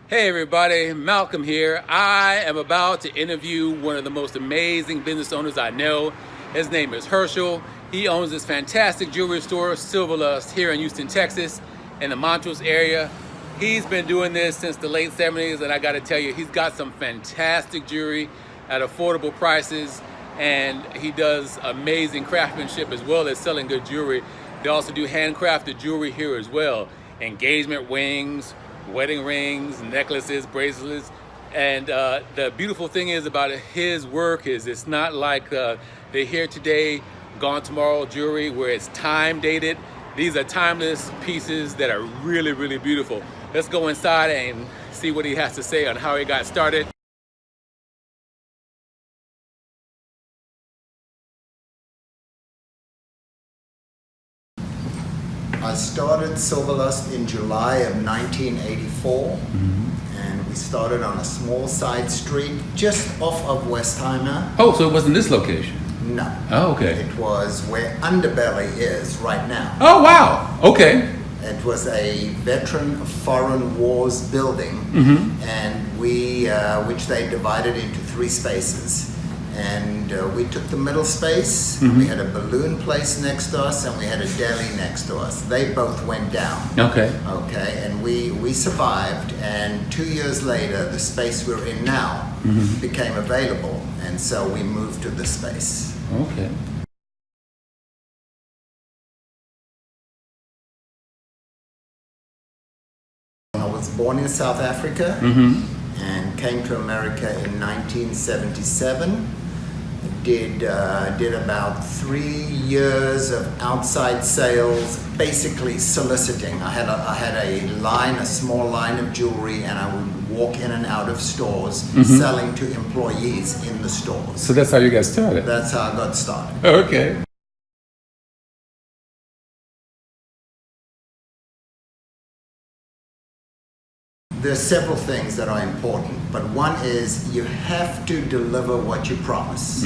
Hey everybody, Malcolm here. I am about to interview one of the most amazing business owners I know. His name is Herschel. He owns this fantastic jewelry store, SILVERLUST, here in Houston, Texas, in the Montrose area. He's been doing this since the late 70s, and I gotta tell you, he's got some fantastic jewelry at affordable prices, and he does amazing craftsmanship as well as selling good jewelry. They also do handcrafted jewelry here as well. Engagement rings, wedding rings, necklaces, bracelets. And the beautiful thing is about his work is it's not like the here today, gone tomorrow jewelry where it's time dated. These are timeless pieces that are really, really beautiful. Let's go inside and see what he has to say on how he got started. I started SILVERLUST in July of 1984, and we started on a small side street just off of Westheimer. Oh, so it wasn't this location? No. Oh, okay. It was where Underbelly is right now. Oh, wow. Okay. It was a veteran of foreign wars building, and which they divided into three spaces. And we took the middle space. We had a balloon place next to us, and we had a deli next to us. They both went down. Okay. Okay, and we survived. And 2 years later, the space we're in now became available, and so we moved to this space. Okay. I was born in South Africa and came to America in 1977. Did about 3 years of outside sales, basically soliciting. I had a small line of jewelry, and I would walk in and out of stores selling to employees in the stores. So that's how you got started? That's how I got started. Okay. There's several things that are important, but one is you have to deliver what you promise.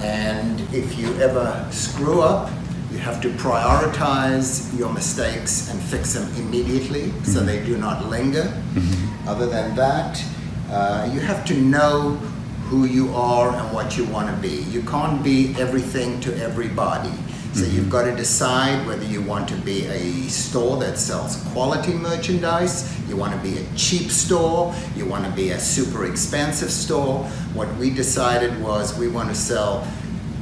And if you ever screw up, you have to prioritize your mistakes and fix them immediately so they do not linger. Other than that, you have to know who you are and what you want to be. You can't be everything to everybody. So you've got to decide whether you want to be a store that sells quality merchandise, you want to be a cheap store, you want to be a super expensive store. What we decided was we want to sell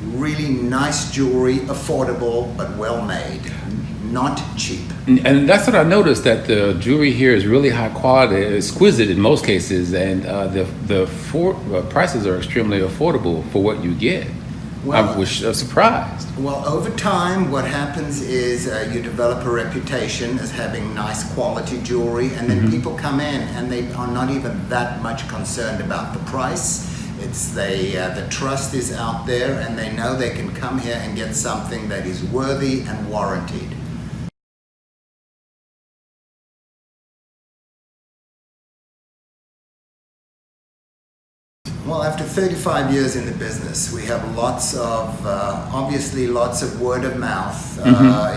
really nice jewelry, affordable but well made, not cheap. And that's what I noticed, that the jewelry here is really high quality, exquisite in most cases, and the prices are extremely affordable for what you get. Well, I was surprised. Well, over time, what happens is you develop a reputation as having nice quality jewelry, and then people come in and they are not even that much concerned about the price. It's the trust is out there, and they know they can come here and get something that is worthy and warranted. Well, after 35 years in the business, we have obviously lots of word of mouth.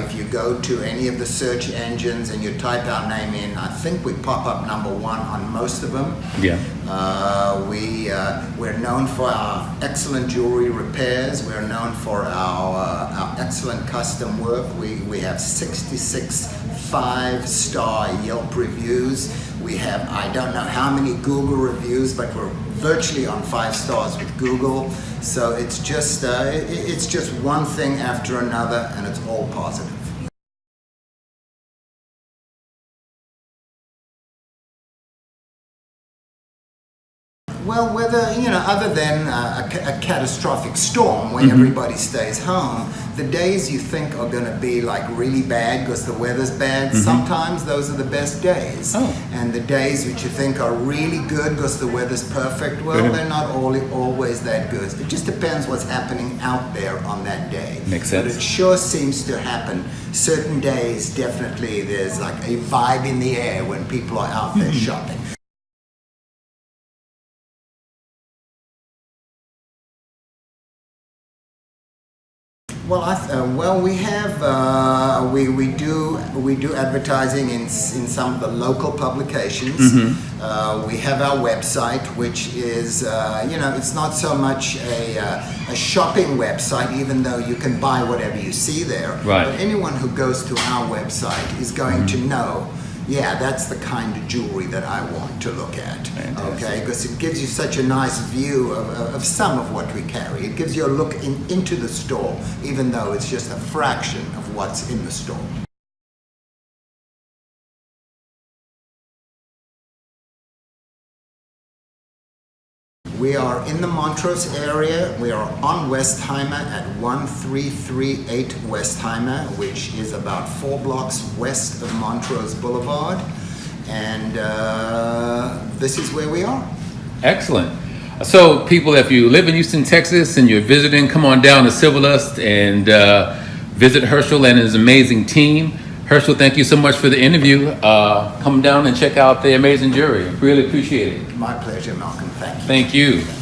If you go to any of the search engines and you type our name in, I think we pop up #1 on most of them. Yeah. We're known for our excellent jewelry repairs. We're known for our excellent custom work. We have 66 5-star Yelp reviews. We have, I don't know how many Google reviews, but we're virtually on 5 stars with Google. So it's just one thing after another, and it's all positive. Well, other than a catastrophic storm where everybody stays home, the days you think are going to be like really bad because the weather's bad, sometimes those are the best days. And the days which you think are really good because the weather's perfect, well, they're not always that good. It just depends what's happening out there on that day. Makes sense. But it sure seems to happen. Certain days, definitely, there's like a vibe in the air when people are out there shopping. Well, we have we do advertising in some of the local publications. We have our website, which is it's not so much a shopping website, even though you can buy whatever you see there. Right. But anyone who goes to our website is going to know. Yeah, that's the kind of jewelry that I want to look at. Fantastic. Okay, because it gives you such a nice view of some of what we carry. It gives you a look into the store, even though it's just a fraction of what's in the store. We are in the Montrose area. We are on Westheimer at 1338 Westheimer, which is about 4 blocks west of Montrose Boulevard. And this is where we are. Excellent. So people, if you live in Houston, Texas, and you're visiting, come on down to Silverlust and visit Herschel and his amazing team. Herschel, thank you so much for the interview. Come down and check out the amazing jewelry. Really appreciate it. My pleasure, Malcolm. Thank you. Thank you.